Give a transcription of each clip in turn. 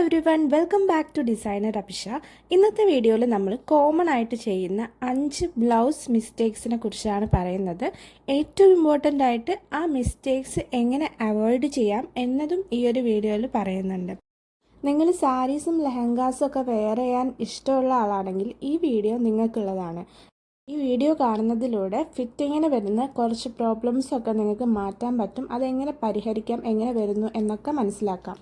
Everyone, welcome back to designer Abhisha. ഇന്നത്തെ വീഡിയോയിൽ നമ്മൾ കോമൺ ആയിട്ട് ചെയ്യുന്ന 5 ബ്ലൗസ് മിസ്റ്റേക്സിനെ കുറിച്ചാണ് പറയുന്നത്. ഏറ്റവും ഇമ്പോർട്ടൻ്റ് ആയിട്ട് ആ മിസ്റ്റേക്സ് എങ്ങനെ അവോയ്ഡ് ചെയ്യാം എന്നതും ഈ ഒരു വീഡിയോയിൽ പറയുന്നുണ്ട്. നിങ്ങൾ സാരീസും ലെഹങ്കാസും ഒക്കെ വെയർ ചെയ്യാൻ ഇഷ്ടമുള്ള ആളാണെങ്കിൽ ഈ വീഡിയോ നിങ്ങൾക്കുള്ളതാണ്. ഈ വീഡിയോ കാണുന്നതിലൂടെ ഫിറ്റിങ്ങിന് വരുന്ന കുറച്ച് പ്രോബ്ലംസൊക്കെ നിങ്ങൾക്ക് മാറ്റാൻ പറ്റും. അതെങ്ങനെ പരിഹരിക്കാം, എങ്ങനെ വരുന്നു എന്നൊക്കെ മനസ്സിലാക്കാം.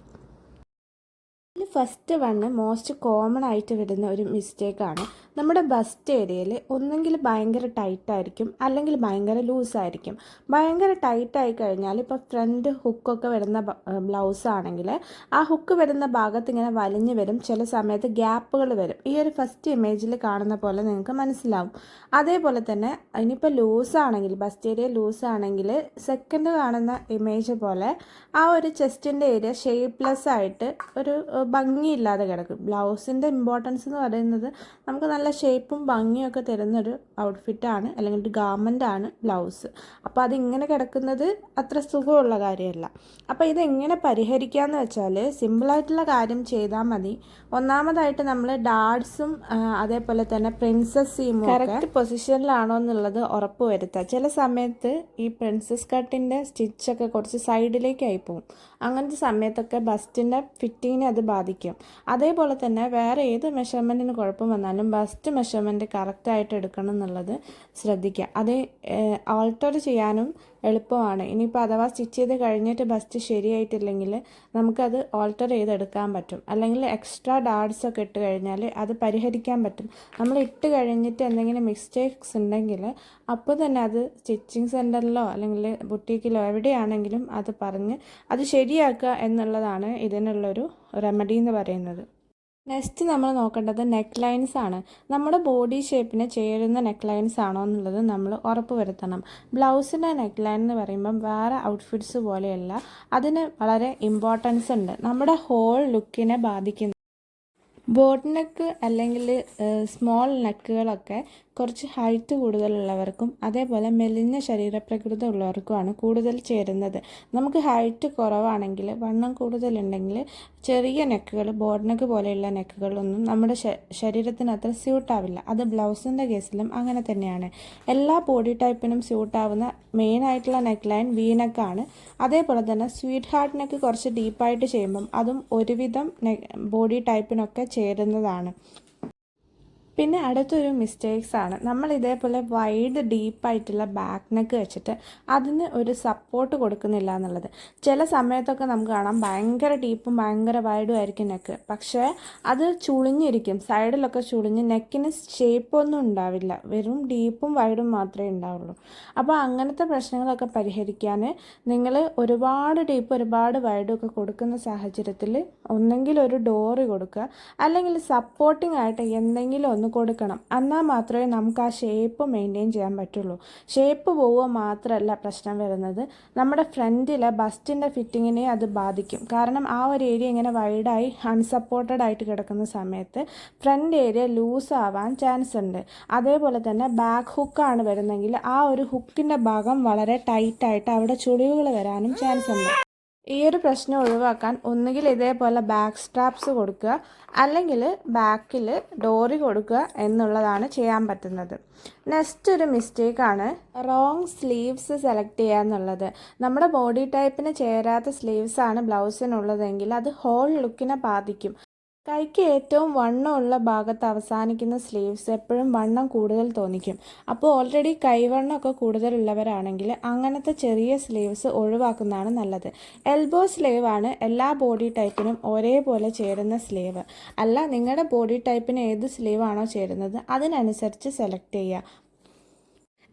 ഫസ്റ്റ് വണ്ണ് മോസ്റ്റ് കോമൺ ആയിട്ട് വരുന്ന ഒരു മിസ്റ്റേക്കാണ്. നമ്മുടെ ബസ്റ്റ് ഏരിയയിൽ ഒന്നെങ്കിൽ ഭയങ്കര ടൈറ്റായിരിക്കും, അല്ലെങ്കിൽ ഭയങ്കര ലൂസായിരിക്കും. ഭയങ്കര ടൈറ്റായി കഴിഞ്ഞാൽ ഇപ്പോൾ ഫ്രണ്ട് ഹുക്കൊക്കെ വരുന്ന ബ്ലൗസ് ആണെങ്കിൽ ആ ഹുക്ക് വരുന്ന ഭാഗത്ത് ഇങ്ങനെ വലിഞ്ഞു വരും, ചില സമയത്ത് ഗ്യാപ്പുകൾ വരും. ഈ ഒരു ഫസ്റ്റ് ഇമേജിൽ കാണുന്ന പോലെ നിങ്ങൾക്ക് മനസ്സിലാവും. അതേപോലെ തന്നെ ഇനിയിപ്പോൾ ലൂസാണെങ്കിൽ, ബസ്റ്റ് ഏരിയ ലൂസാണെങ്കിൽ സെക്കൻഡ് കാണുന്ന ഇമേജ് പോലെ ആ ഒരു ചെസ്റ്റിൻ്റെ ഏരിയ ഷേപ്പ്ലെസ് ആയിട്ട് ഒരു ഭംഗിയില്ലാതെ കിടക്കും. ബ്ലൗസിൻ്റെ ഇമ്പോർട്ടൻസ് എന്ന് പറയുന്നത് നമുക്ക് നല്ല ഷേപ്പും ഭംഗിയൊക്കെ തരുന്നൊരു ഔട്ട്ഫിറ്റാണ്, അല്ലെങ്കിൽ ഒരു ഗാർമെൻ്റാണ് ബ്ലൗസ്. അപ്പോൾ അതിങ്ങനെ കിടക്കുന്നത് അത്ര സുഖമുള്ള കാര്യമല്ല. അപ്പോൾ ഇതെങ്ങനെ പരിഹരിക്കാമെന്ന് വെച്ചാൽ സിമ്പിളായിട്ടുള്ള കാര്യം ചെയ്താൽ മതി. ഒന്നാമതായിട്ട് നമ്മൾ ഡാഡ്സും അതേപോലെ തന്നെ പ്രിൻസസ് സീമും കറക്റ്റ് പൊസിഷനിലാണോ എന്നുള്ളത് ഉറപ്പ് വരുത്തുക. ചില സമയത്ത് ഈ പ്രിൻസസ് കട്ടിൻ്റെ സ്റ്റിച്ചൊക്കെ കുറച്ച് സൈഡിലേക്കായി പോകും. അങ്ങനത്തെ സമയത്തൊക്കെ ബസ്റ്റിൻ്റെ ഫിറ്റിങ്ങിനെ അത് ബാധിക്കും. അതേപോലെ തന്നെ വേറെ ഏത് മെഷർമെൻറ്റിന് കുഴപ്പം വന്നാലും ബസ്റ്റ് മെഷർമെൻറ്റ് കറക്റ്റായിട്ട് എടുക്കണം എന്നുള്ളത് ശ്രദ്ധിക്കുക. അത് ആൾട്ടർ ചെയ്യാനും എളുപ്പമാണ്. ഇനിയിപ്പോൾ അഥവാ സ്റ്റിച്ച് ചെയ്ത് കഴിഞ്ഞിട്ട് ബസ്റ്റ് ശരിയായിട്ടില്ലെങ്കിൽ നമുക്കത് ആൾട്ടർ ചെയ്തെടുക്കാൻ പറ്റും. അല്ലെങ്കിൽ എക്സ്ട്രാ ഡാഡ്സൊക്കെ ഇട്ട് കഴിഞ്ഞാൽ അത് പരിഹരിക്കാൻ പറ്റും. നമ്മൾ ഇട്ട് കഴിഞ്ഞിട്ട് എന്തെങ്കിലും മിസ്റ്റേക്സ് ഉണ്ടെങ്കിൽ അപ്പോൾ തന്നെ അത് സ്റ്റിച്ചിങ് സെൻറ്ററിലോ അല്ലെങ്കിൽ ബുട്ടീക്കിലോ എവിടെയാണെങ്കിലും അത് പറഞ്ഞ് അത് ശരിയാക്കുക എന്നുള്ളതാണ് ഇതിനുള്ളൊരു റെമഡി എന്ന് പറയുന്നത്. നെക്സ്റ്റ് നമ്മൾ നോക്കേണ്ടത് നെക്ക് ലൈൻസ് ആണ്. നമ്മുടെ ബോഡി ഷേപ്പിന് ചേരുന്ന നെക്ക് ലൈൻസ് ആണോ എന്നുള്ളത് നമ്മൾ ഉറപ്പ് വരുത്തണം. ബ്ലൗസിൻ്റെ നെക്ക് ലൈൻ എന്ന് പറയുമ്പം വേറെ ഔട്ട്ഫിറ്റ്സ് പോലെയല്ല, അതിന് വളരെ ഇമ്പോർട്ടൻസ് ഉണ്ട്. നമ്മുടെ ഹോൾ ലുക്കിനെ ബാധിക്കുന്നു. ബോട്ട് നെക്ക് അല്ലെങ്കിൽ സ്മോൾ നെക്കുകളൊക്കെ കുറച്ച് ഹൈറ്റ് കൂടുതലുള്ളവർക്കും അതേപോലെ മെലിഞ്ഞ ശരീരപ്രകൃതം ഉള്ളവർക്കുമാണ് കൂടുതൽ ചേരുന്നത്. നമുക്ക് ഹൈറ്റ് കുറവാണെങ്കിൽ, വണ്ണം കൂടുതലുണ്ടെങ്കിൽ ചെറിയ നെക്കുകൾ, ബോട്ട് നെക്ക് പോലെയുള്ള നെക്കുകളൊന്നും നമ്മുടെ ശരീരത്തിന് അത്ര സ്യൂട്ടാവില്ല. അത് ബ്ലൗസിൻ്റെ കേസിലും അങ്ങനെ തന്നെയാണ്. എല്ലാ ബോഡി ടൈപ്പിനും സ്യൂട്ടാവുന്ന മെയിനായിട്ടുള്ള നെക്ക് ലൈൻ വി നെക്കാണ്. അതേപോലെ തന്നെ സ്വീറ്റ് ഹാർട്ട് നെക്ക് കുറച്ച് ഡീപ്പായിട്ട് ചെയ്യുമ്പം അതും ഒരുവിധം ബോഡി ടൈപ്പിനൊക്കെ ചേരുന്നതാണ്. പിന്നെ അടുത്തൊരു മിസ്റ്റേക്സ് ആണ്, നമ്മൾ ഇതേപോലെ വൈഡ് ഡീപ്പായിട്ടുള്ള ബാക്ക് നെക്ക് വെച്ചിട്ട് അതിന് ഒരു സപ്പോർട്ട് കൊടുക്കുന്നില്ല എന്നുള്ളത്. ചില സമയത്തൊക്കെ നമുക്ക് കാണാം ഭയങ്കര ഡീപ്പും ഭയങ്കര വൈഡും ആയിരിക്കും നെക്ക്, പക്ഷേ അത് ചുളിഞ്ഞിരിക്കും, സൈഡിലൊക്കെ ചുളിഞ്ഞ് നെക്കിന് ഷേപ്പൊന്നും ഉണ്ടാവില്ല, വെറും ഡീപ്പും വൈഡും മാത്രമേ ഉണ്ടാവുള്ളൂ. അപ്പോൾ അങ്ങനത്തെ പ്രശ്നങ്ങളൊക്കെ പരിഹരിക്കാൻ നിങ്ങൾ ഒരുപാട് ഡീപ്പ് ഒരുപാട് വൈഡും ഒക്കെ കൊടുക്കുന്ന സാഹചര്യത്തിൽ ഒന്നെങ്കിൽ ഒരു ഡോറ് കൊടുക്കുക, അല്ലെങ്കിൽ സപ്പോർട്ടിംഗ് ആയിട്ട് എന്തെങ്കിലും ഒന്ന് കൊടുക്കണം. എന്നാൽ മാത്രമേ നമുക്ക് ആ ഷേപ്പ് മെയിൻറ്റെയിൻ ചെയ്യാൻ പറ്റുള്ളൂ. ഷേപ്പ് പോവുക മാത്രമല്ല പ്രശ്നം വരുന്നത്, നമ്മുടെ ഫ്രണ്ടിലെ ബസ്റ്റിൻ്റെ ഫിറ്റിങ്ങിനെ അത് ബാധിക്കും. കാരണം ആ ഒരു ഏരിയ ഇങ്ങനെ വൈഡായി അൺസപ്പോർട്ടഡ് ആയിട്ട് കിടക്കുന്ന സമയത്ത് ഫ്രണ്ട് ഏരിയ ലൂസ് ആവാൻ ചാൻസ് ഉണ്ട്. അതേപോലെ തന്നെ ബാക്ക് ഹുക്കാണ് വരുന്നതെങ്കിൽ ആ ഒരു ഹുക്കിൻ്റെ ഭാഗം വളരെ ടൈറ്റായിട്ട് അവിടെ ചുളിവുകൾ വരാനും ചാൻസ് ഉണ്ട്. ഈ ഒരു പ്രശ്നം ഒഴിവാക്കാൻ ഒന്നുകിൽ ഇതേപോലെ ബാക്ക് സ്ട്രാപ്സ് കൊടുക്കുക, അല്ലെങ്കിൽ ബാക്കിൽ ഡോറി കൊടുക്കുക എന്നുള്ളതാണ് ചെയ്യാൻ പറ്റുന്നത്. നെക്സ്റ്റ് ഒരു മിസ്റ്റേക്കാണ് റോങ് സ്ലീവ്സ് സെലക്ട് ചെയ്യുക എന്നുള്ളത്. നമ്മുടെ ബോഡി ടൈപ്പിന് ചേരാത്ത സ്ലീവ്സാണ് ബ്ലൗസിനുള്ളതെങ്കിൽ അത് ഹോൾ ലുക്കിനെ ബാധിക്കും. കൈക്ക് ഏറ്റവും വണ്ണമുള്ള ഭാഗത്ത് അവസാനിക്കുന്ന സ്ലീവ്സ് എപ്പോഴും വണ്ണം കൂടുതൽ തോന്നിക്കും. അപ്പോൾ ഓൾറെഡി കൈവണ്ണമൊക്കെ കൂടുതലുള്ളവരാണെങ്കിൽ അങ്ങനത്തെ ചെറിയ സ്ലീവ്സ് ഒഴിവാക്കുന്നതാണ് നല്ലത്. എൽബോ സ്ലീവ് ആണ് എല്ലാ ബോഡി ടൈപ്പിനും ഒരേപോലെ ചേരുന്ന സ്ലീവ്. അല്ല, നിങ്ങളുടെ ബോഡി ടൈപ്പിന് ഏത് സ്ലീവാണോ ചേരുന്നത് അതിനനുസരിച്ച് സെലക്ട് ചെയ്യുക.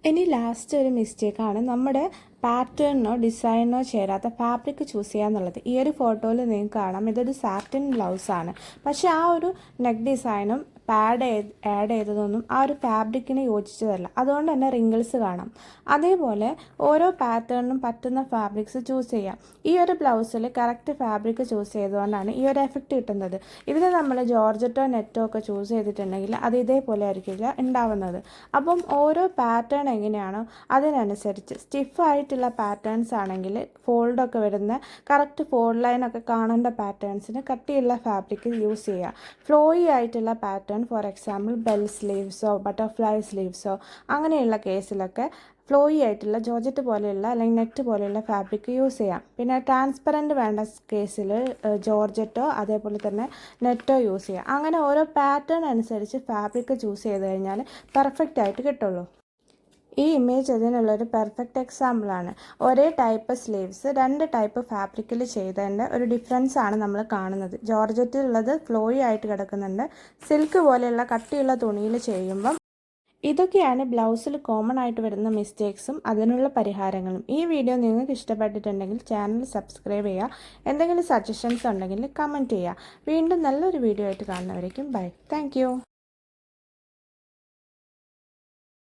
ഇനി ലാസ്റ്റ് ഒരു മിസ്റ്റേക്കാണ് നമ്മുടെ പാറ്റേണിനോ ഡിസൈനോ ചേരാത്ത ഫാബ്രിക് ചൂസ് ചെയ്യുക എന്നുള്ളത്. ഈ ഒരു ഫോട്ടോയിൽ നിങ്ങൾക്ക് കാണാം, ഇതൊരു സാറ്റിൻ ബ്ലൗസാണ്, പക്ഷേ ആ ഒരു നെക്ക് ഡിസൈനും പാഡ് ആഡ് ചെയ്തതൊന്നും ആ ഒരു ഫാബ്രിക്കിന് യോജിച്ചതല്ല. അതുകൊണ്ട് തന്നെ റിങ്കിൾസ് കാണാം. അതേപോലെ ഓരോ പാറ്റേണിനും പറ്റുന്ന ഫാബ്രിക്സ് ചൂസ് ചെയ്യാം. ഈ ഒരു ബ്ലൗസിൽ കറക്റ്റ് ഫാബ്രിക് ചൂസ് ചെയ്തുകൊണ്ടാണ് ഈ ഒരു എഫക്റ്റ് കിട്ടുന്നത്. ഇതിൽ നമ്മൾ ജോർജറ്റോ നെറ്റോ ഒക്കെ ചൂസ് ചെയ്തിട്ടുണ്ടെങ്കിൽ അത് ഇതേപോലെ ആയിരിക്കില്ല ഉണ്ടാവുന്നത്. അപ്പം ഓരോ പാറ്റേൺ എങ്ങനെയാണോ അതിനനുസരിച്ച് സ്റ്റിഫായിട്ടുള്ള പാറ്റേൺസ് ആണെങ്കിൽ ഫോൾഡൊക്കെ വരുന്ന കറക്റ്റ് ഫോൾഡ് ലൈനൊക്കെ കാണേണ്ട പാറ്റേൺസിന് കട്ടിയുള്ള ഫാബ്രിക് യൂസ് ചെയ്യുക. ഫ്ലോയി ആയിട്ടുള്ള പാറ്റേൺ, ഫോർ എക്സാമ്പിൾ ബെൽ സ്ലീവ്സോ ബട്ടർഫ്ലൈ സ്ലീവ്സോ അങ്ങനെയുള്ള കേസിലൊക്കെ ഫ്ലോയി ആയിട്ടുള്ള ജോർജറ്റ് പോലെയുള്ള അല്ലെങ്കിൽ നെറ്റ് പോലെയുള്ള ഫാബ്രിക് യൂസ് ചെയ്യാം. പിന്നെ ട്രാൻസ്പെറൻറ്റ് വേണ്ട കേസിൽ ജോർജറ്റോ അതേപോലെ തന്നെ നെറ്റോ യൂസ് ചെയ്യാം. അങ്ങനെ ഓരോ പാറ്റേൺ അനുസരിച്ച് ഫാബ്രിക് ചൂസ് ചെയ്ത് കഴിഞ്ഞാൽ പെർഫെക്റ്റ് ആയിട്ട് കിട്ടുള്ളൂ. ഈ ഇമേജ് അതിനുള്ളൊരു പെർഫെക്റ്റ് എക്സാമ്പിളാണ്. ഒരേ ടൈപ്പ് സ്ലീവ്സ് 2 ടൈപ്പ് ഫാബ്രിക്കിൽ ചെയ്തതിൻ്റെ ഒരു ഡിഫറൻസ് ആണ് നമ്മൾ കാണുന്നത്. ജോർജറ്റിലുള്ളത് ഫ്ലോയി ആയിട്ട് കിടക്കുന്നുണ്ട്, സിൽക്ക് പോലെയുള്ള കട്ടിയുള്ള തുണിയിൽ ചെയ്യുമ്പം. ഇതൊക്കെയാണ് ബ്ലൗസിൽ കോമൺ ആയിട്ട് വരുന്ന മിസ്റ്റേക്സും അതിനുള്ള പരിഹാരങ്ങളും. ഈ വീഡിയോ നിങ്ങൾക്ക് ഇഷ്ടപ്പെട്ടിട്ടുണ്ടെങ്കിൽ ചാനൽ സബ്സ്ക്രൈബ് ചെയ്യുക. എന്തെങ്കിലും സജഷൻസ് ഉണ്ടെങ്കിൽ കമൻറ്റ് ചെയ്യുക. വീണ്ടും നല്ലൊരു വീഡിയോ ആയിട്ട് കാണുന്നവരേക്കും ബൈ. താങ്ക്